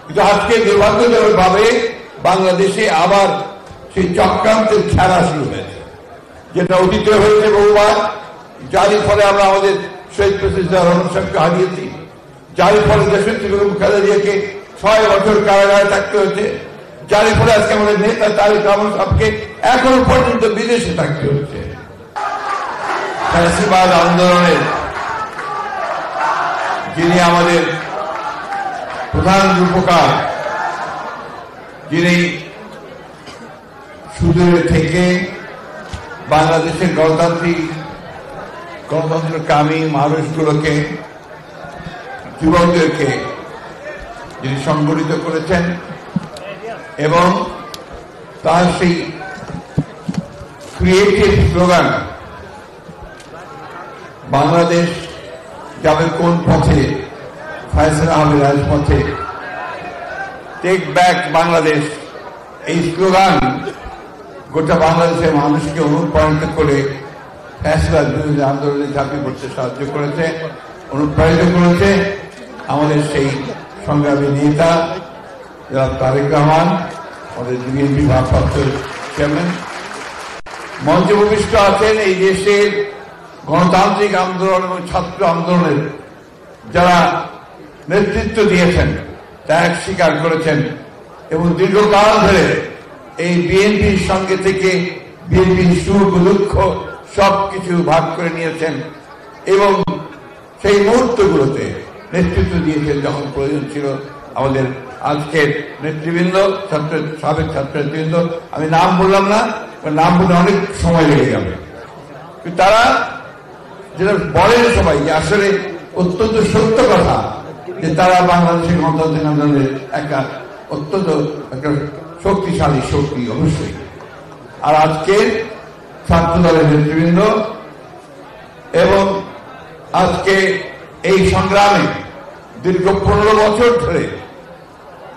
কিন্তু আজকে দুর্ভাগ্যজনকভাবে বাংলাদেশে আবার সেই চক্রান্তের খেলা শুরু হয়েছে, যেটা অতীতে হয়েছে বহুবার, যারই ফলে আমরা আমাদের শহীদ প্রেসিডেন্ট রহমান সাহেবকে হারিয়েছি, যারই ফলে দেশনেত্রী বেগম খালেদা জিয়াকে 6 বছর কারাগারে থাকতে হয়েছে, যারই ফলে আজকে আমাদের নেতা তারেক রহমান সাহেবকে এখনো পর্যন্ত বিদেশে থাকতে হচ্ছে। ফ্যাসিবাদ আন্দোলনের যিনি আমাদের প্রধান রূপকার, যিনি সুদূরে থেকে বাংলাদেশের গণতন্ত্রকামী মানুষগুলোকে, যুবকদেরকে যিনি সংগঠিত করেছেন এবং তার সেই ক্রিয়েটিভ স্লোগান বাংলাদেশ যাবে কোন পথে, ফয়সালা হবে রাজপথে, টেক ব্যাক বাংলাদেশ, এই স্লোগান গোটা বাংলাদেশের মানুষকে অনুপ্রাণিত করে ফ্যাসিবাদ বিরোধী আন্দোলনে ঝাঁপিয়ে পড়তে সাহায্য করেছে, অনুপ্রাণিত করেছে আমাদের সেই সংগ্রামী নেতা জনাব তারেক রহমান, আমাদের বিএনপি ভারপ্রাপ্ত চেয়ারম্যান। মঞ্চে উপবিষ্ট আছেন এই দেশের গণতান্ত্রিক আন্দোলন এবং ছাত্র আন্দোলনের যারা নেতৃত্ব দিয়েছেন, ত্যাগ স্বীকার করেছেন এবং দীর্ঘকাল ধরে এই বিএনপির সঙ্গে থেকে বিএনপির সুখ দুঃখ সবকিছু ভাগ করে নিয়েছেন এবং সেই মুহূর্তগুলোতে নেতৃত্ব দিয়েছেন যখন প্রয়োজন ছিল আমাদের আজকের নেতৃবৃন্দ, সাবেক ছাত্র নেতৃবৃন্দ। আমি নাম বললাম না, নাম বলে অনেক সময় লেগে যাবে, তারা যেটা বলেন সবাই যে আসলে অত্যন্ত সত্য কথা যে তারা বাংলাদেশের গণতান্ত্রিক আন্দোলনের একটা অত্যন্ত একটা শক্তিশালী শক্তি অবশ্যই। আর আজকে ছাত্র দলের নেতৃবৃন্দ এবং আজকে এই সংগ্রামে দীর্ঘ 15 বছর ধরে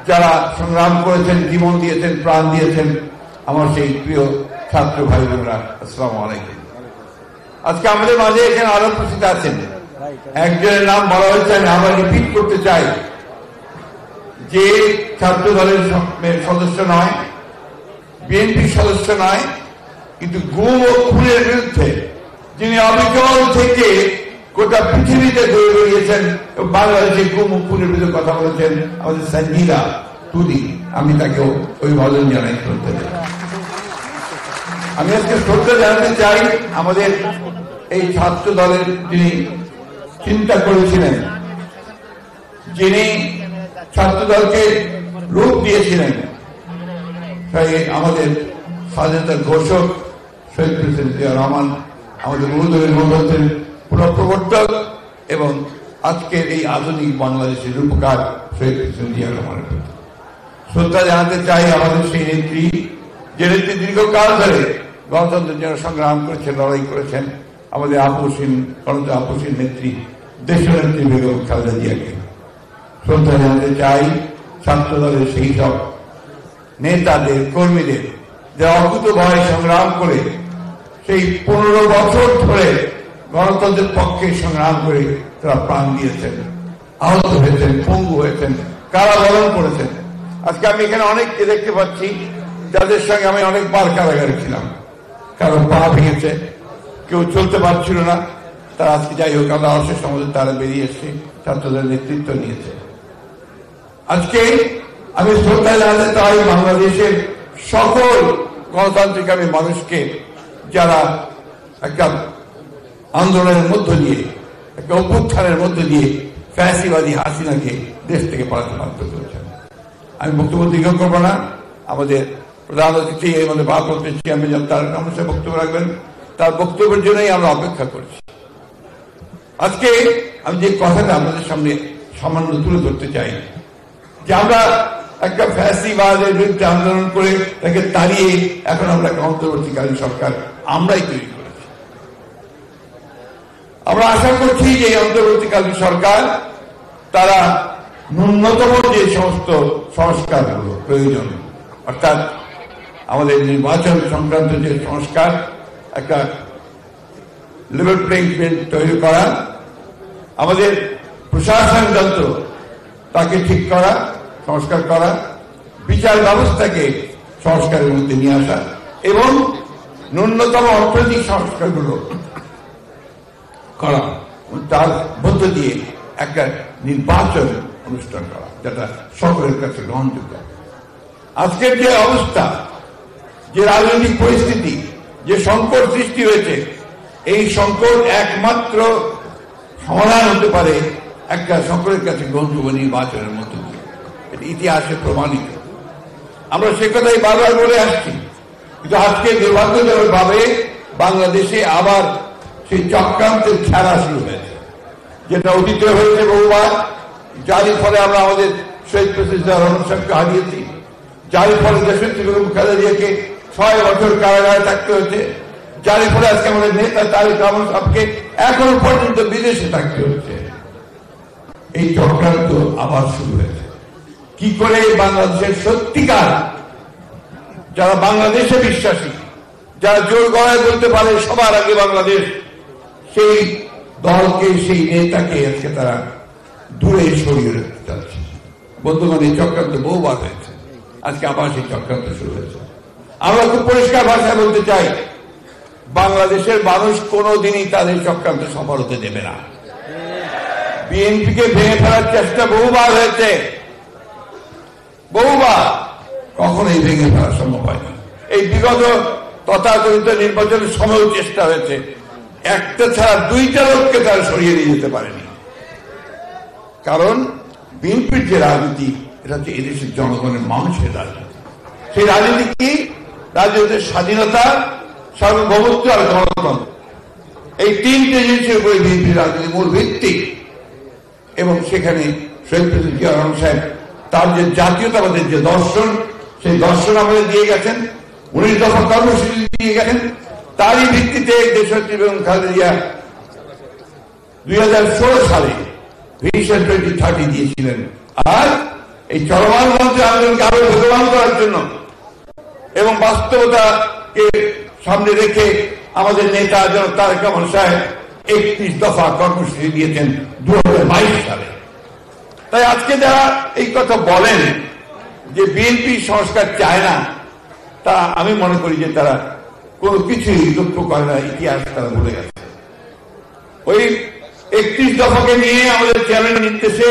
যারা সংগ্রাম করেছেন, জীবন দিয়েছেন, প্রাণ দিয়েছেন, আমার সেই প্রিয় ছাত্র ভাই বোনরা, আসসালামু আলাইকুম। আজকে আমাদের মাঝে এখানে আরো উপস্থিত আছেন, একজনের নাম বলা হয়েছে, আমি আবার রিপিট করতে চাই, যে ছাত্র দলের সদস্য নয়, বিএনপির সদস্য নয়, কিন্তু গুম ও খুনের বিরুদ্ধে যিনি অবিচল থেকে গোটা পৃথিবীতে দৌড়ে বেরিয়েছেন, বাংলাদেশে গুম ও খুনের বিরুদ্ধে কথা বলেছেন আমাদের সঞ্জিদা তুলি। আমি তাকে অভিবাদন জানাই, শ্রদ্ধা জানাই। আমি আজকে শ্রদ্ধা জানাতে চাই আমাদের এই ছাত্র দলের যিনি চিন্তা করেছিলেন, যিনি ছাত্র দলকে রূপ দিয়েছিলেন, তাই আমাদের স্বাধীনতার ঘোষক শহীদ প্রেসিডেন্ট জিয়া রহমান, আমাদের বহুদলীয় গণতন্ত্রের পুনঃপ্রবর্তক এবং আজকের এই আধুনিক বাংলাদেশের রূপকার শহীদ প্রেসিডেন্ট জিয়া রহমানের প্রতি শ্রদ্ধা জানাতে চাই। আমাদের সেই নেত্রী, যে নেত্রী দীর্ঘকাল ধরে গণতন্ত্রের জন্য সংগ্রাম করেছেন, লড়াই করেছেন, আমাদের আপসীন নেত্রী দেশনেত্রী বেগম খালেদা জিয়াকে শ্রদ্ধা জানাতে চাই। ছাত্র দলের সেই সব নেতাদের, কর্মীদের যারা অকুতোভয় সংগ্রাম করে সেই 15 বছর ধরে গণতন্ত্রের পক্ষে সংগ্রাম করে তারা প্রাণ দিয়েছেন, আহত হয়েছেন, পঙ্গু হয়েছেন, কারাবরণ করেছেন। আজকে আমি এখানে অনেককে দেখতে পাচ্ছি যাদের সঙ্গে আমি অনেকবার কারাগারে ছিলাম, কারো পা ভেঙেছে, কেউ চলতে পারছিল না, তারা আজকে যাই হোক আমরা অশেষ আমাদের তারা বেরিয়ে এসছে, ছাত্রদের নেতৃত্ব নিয়েছে। আজকে আমি শ্রদ্ধা জানাতে চাই বাংলাদেশের সকল গণতান্ত্রিক আমি মানুষকে, যারা একটা আন্দোলনের মধ্য দিয়ে, একটা অভ্যুত্থানের মধ্য দিয়ে ফ্যাসিবাদী হাসিনাকে দেশ থেকে পালাতে বাধ্য করেছেন। আমি বক্তব্য দীর্ঘ করব না, আমাদের প্রধান অতিথি আমাদের ভারপ্রাপ্ত চেয়ারম্যান তারেক রহমান সাহেব বক্তব্য রাখবেন, তার বক্তব্যের জন্যই আমরা অপেক্ষা করছি। আজকে আমি যে কথাটা আমাদের সামনে সামান্য তুলে ধরতে চাই, যে আমরা একটা ফ্যাসিবাদের বিরুদ্ধে আন্দোলন করে তাকে তাড়িয়ে এখন আমরা একটা অন্তর্বর্তীকালীন সরকার আমরাই তৈরি করেছি। আমরা আশা করছি যে এই অন্তর্বর্তীকালীন সরকার তারা ন্যূনতম যে সমস্ত সংস্কারগুলো প্রয়োজন, অর্থাৎ আমাদের নির্বাচন সংক্রান্ত যে সংস্কার, একটা লেভেল প্লেইং ফিল্ড তৈরি করা, আমাদের প্রশাসন যন্ত্র তাকে ঠিক করা, সংস্কার করা, বিচার ব্যবস্থাকে সংস্কারের মধ্যে নিয়ে আসা এবং ন্যূনতম অর্থনৈতিক সংস্কারগুলো করা, তার মধ্য দিয়ে একটা নির্বাচন অনুষ্ঠান করা যেটা সকলের কাছে গ্রহণযোগ্য। আজকের যে অবস্থা, যে রাজনৈতিক পরিস্থিতি, যে সংকট সৃষ্টি হয়েছে, এই সংকট একমাত্র সমাধান হতে পারে একটা সকলের কাছে গ্রহণযোগ্য নির্বাচনের মধ্য দিয়ে। এটা ইতিহাসে প্রমাণিত। আমরা সে কথাই বারবার বলে আসছি, কিন্তু আজকে দুর্ভাগ্যজনকভাবে বাংলাদেশে আবার সেই চক্রান্তের খেলা শুরু হয়েছে, যেটা অতীতে হয়েছে বহুবার, যারই ফলে আমরা আমাদের শহীদ প্রেসিডেন্ট রহমান সাহেবকে হারিয়েছি, যার ফলে দেশনেত্রী বেগম খালেদা জিয়াকে 6 বছর কারাগারে থাকতে হচ্ছে, যার ফলে আজকে আমাদের নেতা তারেক রহমান সাহেবকে এখনো পর্যন্ত বিদেশে থাকতে হচ্ছে। এই চক্রান্ত আবার শুরু হয়েছে। কি করে বাংলাদেশের সত্যিকার যারা বাংলাদেশে বিশ্বাসী, যারা জোর গলায় বলতে পারে সবার আগে বাংলাদেশ, সেই দলকে, সেই নেতাকে আজকে তারা দূরে সরিয়ে রাখতে চাচ্ছে। বন্ধুগণ, এই চক্রান্ত বহুবার হয়েছে, আজকে আবার সেই চক্রান্ত শুরু হয়েছে। আমরা খুব পরিষ্কার ভাষায় বলতে চাই, বাংলাদেশের মানুষ কোনোদিনই তাদের চক্রান্ত সফল হতে দেবে না। বিএনপিকে ভেঙে ফেলার চেষ্টা বহুবার হয়েছে, বহুবার, কখনোই ভেঙে ফেলা সম্ভব হয়নি। এই বিগত তথাকথিত নির্বাচনের সময়ও চেষ্টা হয়েছে, একটা ছাড়া 2টা লোককে তারা সরিয়ে নিয়ে যেতে পারেনি। কারণ বিএনপির যে রাজনীতি, এটা হচ্ছে এদেশের জনগণের মানুষের রাজনীতি। সেই রাজনীতি কি? রাজনীতির স্বাধীনতা, সার্বভৌমত্ব আর গণতন্ত্র, এই 3টে জিনিসের উপরে বিএনপির রাজনীতি মূল ভিত্তি। এবং সেখানে শহীদ প্রেসিডেন্ট জিয়া রহমান সাহেব তার যে জাতীয়তাবাদের যে দর্শন, সেই দর্শন আমাদের দিয়ে গেছেন, 19 দফা কর্মসূচি দিয়ে গেছেন। তারই ভিত্তিতে দেশনেত্রী বেগম খালেদা জিয়া 2016 সালে ভিশন 2030 দিয়েছিলেন। আর এই চলমান মঞ্চে আন্দোলনকে আরো বেগবান করার জন্য এবং বাস্তবতাকে সামনে রেখে আমাদের নেতা জনাব তারেক রহমান সাহেব 31 দফা কর্মসূচি দিয়েছেন 2022 সালে। তাই আজকে যারা এই কথা বলেন যে বিএনপি সংস্কার চায় না, তা আমি মনে করি যে তারা কোনো কিছুই লক্ষ্য করে না, ইতিহাস তারা ভুলে গেছে। ওই 31 দফাকে নিয়ে আমাদের চেয়ারম্যান নির্দেশে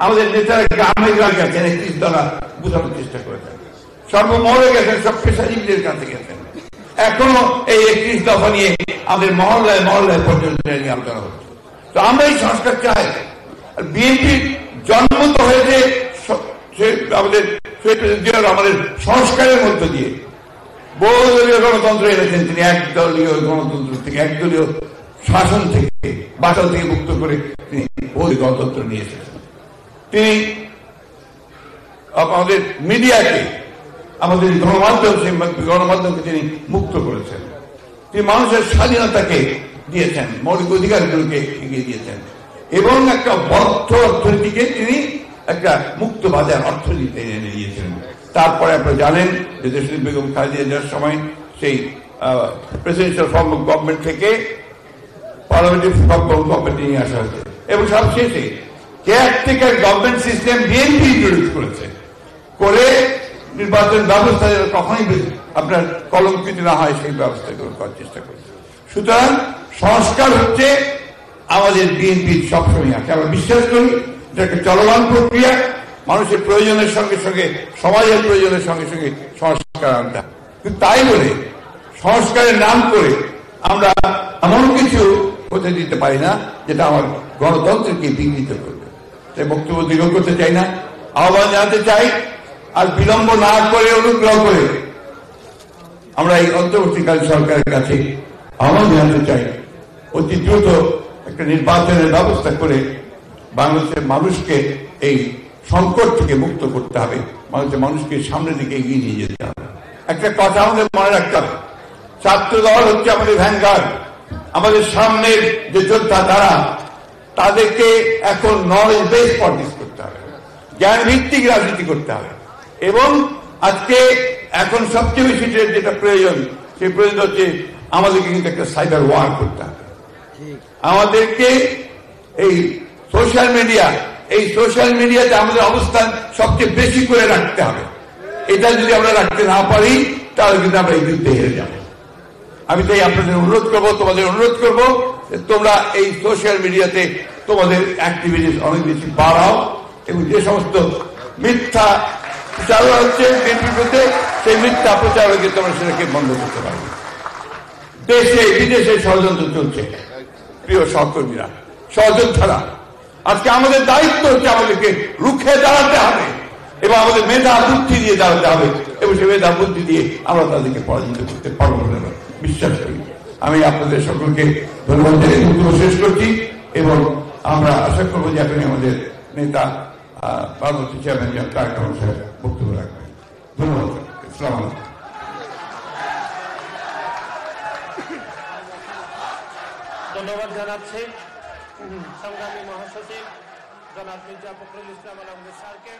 আমাদের নেতারা গ্রামে গ্রামে গেছেন, 31 দফা বোঝানোর চেষ্টা করেছেন, সর্বমহলে গেছেন, সব পেশাজীবীদের কাছে গেছেন। এখনো এই 31 দফা নিয়ে আমাদের মহল্লায় মহল্লায় পর্যন্ত আলোচনা হচ্ছে। তো আমরা এই সংস্কার চাই। আর বিএনপি জন্ম তো হয়েছে আমাদের আমাদের সংস্কারের মধ্য দিয়ে। বহুদলীয় গণতন্ত্র এনেছেন তিনি, একদলীয় গণতন্ত্র থেকে, একদলীয় শাসন থেকে, বাতাল থেকে মুক্ত করে তিনি বহু গণতন্ত্র নিয়ে এসেছেন। তিনি আমাদের মিডিয়াকে, আমাদের গণমাধ্যমকে তিনি মুক্ত করেছেন। তিনি মানুষের স্বাধীনতাকে দিয়েছেন, মৌলিক অধিকারগুলোকে এগিয়ে দিয়েছেন এবং একটা বদ্ধ অর্থনীতিকে তিনি একটা মুক্ত বাজার অর্থনীতি এনে দিয়েছেন। তারপরে আপনারা জানেন যে দেশনেত্রী বেগম খালেদা জিয়ার সময় সেই প্রেসিডেন্সিয়াল ফর্ম অফ গভর্নমেন্ট থেকে পার্লামেন্টারি ফর্ম অফ গভর্নমেন্ট নিয়ে আসা হয়েছে এবং সবশেষে caretaker government system BNP introduce করেছে, করে নির্বাচন ব্যবস্থা কখনই আপনার কলঙ্কিত না হয় সেই ব্যবস্থা করার চেষ্টা করেছে। সুতরাং সংস্কার হচ্ছে আমাদের বিএনপির সবসময় আছে। আমরা বিশ্বাস করি এটা একটা চলমান প্রক্রিয়া, মানুষের প্রয়োজনের সঙ্গে সঙ্গে, সমাজের প্রয়োজনের সঙ্গে সঙ্গে সংস্কার আনতে। কিন্তু তাই বলে সংস্কারের নাম করে আমরা এমন কিছু হতে দিতে পারি না যেটা আমার গণতন্ত্রকে বিঘ্নিত করবে। তাই বক্তব্য দীর্ঘ করতে চাই না, আহ্বান জানাতে চাই, আর বিলম্ব না করে অনুগ্রহ করে আমরা এই অন্তর্বর্তীকালীন সরকারের কাছে আহ্বান জানাতে চাই, অতি দ্রুত একটা নির্বাচনের ব্যবস্থা করে বাংলাদেশের মানুষকে এই সংকট থেকে মুক্ত করতে হবে, মানুষকে সামনের দিকে এগিয়ে নিয়ে যেতে হবে। একটা কথা আমাদের মনে রাখতে হবে, ছাত্র দল হচ্ছে আমাদের ভ্যানগার্ড, আমাদের সামনের যে যোদ্ধা তারা, তাদেরকে এখন নলেজ বেস পলিটিক্স করতে হবে, জ্ঞান ভিত্তিক রাজনীতি করতে হবে। এবং আজকে এখন সবচেয়ে বেশি যেটা প্রয়োজন, সেই প্রয়োজন হচ্ছে আমাদেরকে কিন্তু একটা সাইবার ওয়ার করতে হবে। আমাদেরকে এই সোশ্যাল মিডিয়া, এই সোশ্যাল মিডিয়াতে আমাদের অবস্থান সবচেয়ে বেশি করে রাখতে হবে। এটা যদি আমরা রাখতে না পারি তাহলে কিন্তু আমরা এই যুদ্ধে হেরে যাব। আমি তাই আপনাদের অনুরোধ করবো, তোমাদের অনুরোধ করবো যে তোমরা এই সোশ্যাল মিডিয়াতে তোমাদের অ্যাক্টিভিটিস অনেক বেশি বাড়াও এবং যে সমস্ত মিথ্যা প্রচার হচ্ছে বিএনপির বিরুদ্ধে সেই মিথ্যা প্রচারকে তোমরা সেটাকে বন্ধ করতে পারবে। দেশে বিদেশে ষড়যন্ত্র চলছে প্রিয় সহকর্মীরা, ষড়যন্ত্ররা। আজকে আমাদের দায়িত্ব হচ্ছে আমাদেরকে রুখে দাঁড়াতে হবে এবং আমাদের মেধা বুদ্ধি দিয়ে দাঁড়াতে হবে এবং সেই মেধা বুদ্ধি দিয়ে আমরা তাদেরকে পরাজিত করতে পারবো বলে বিশ্বাস করি। আমি আপনাদের সকলকে ধন্যবাদ জানিয়ে বক্তব্য শেষ করছি এবং আমরা আশা করবো যে আপনি আমাদের নেতা পার্বতী চেয়ারম্যান তারেক রহমান সাহেব বক্তব্য রাখবেন। ধন্যবাদ। আসসালামু আলাইকুম। ধন্যবাদ জানাচ্ছি সংগ্রামী মহাসচিব জনাব মির্জা ফখরুল ইসলাম আলমগীর স্যারকে।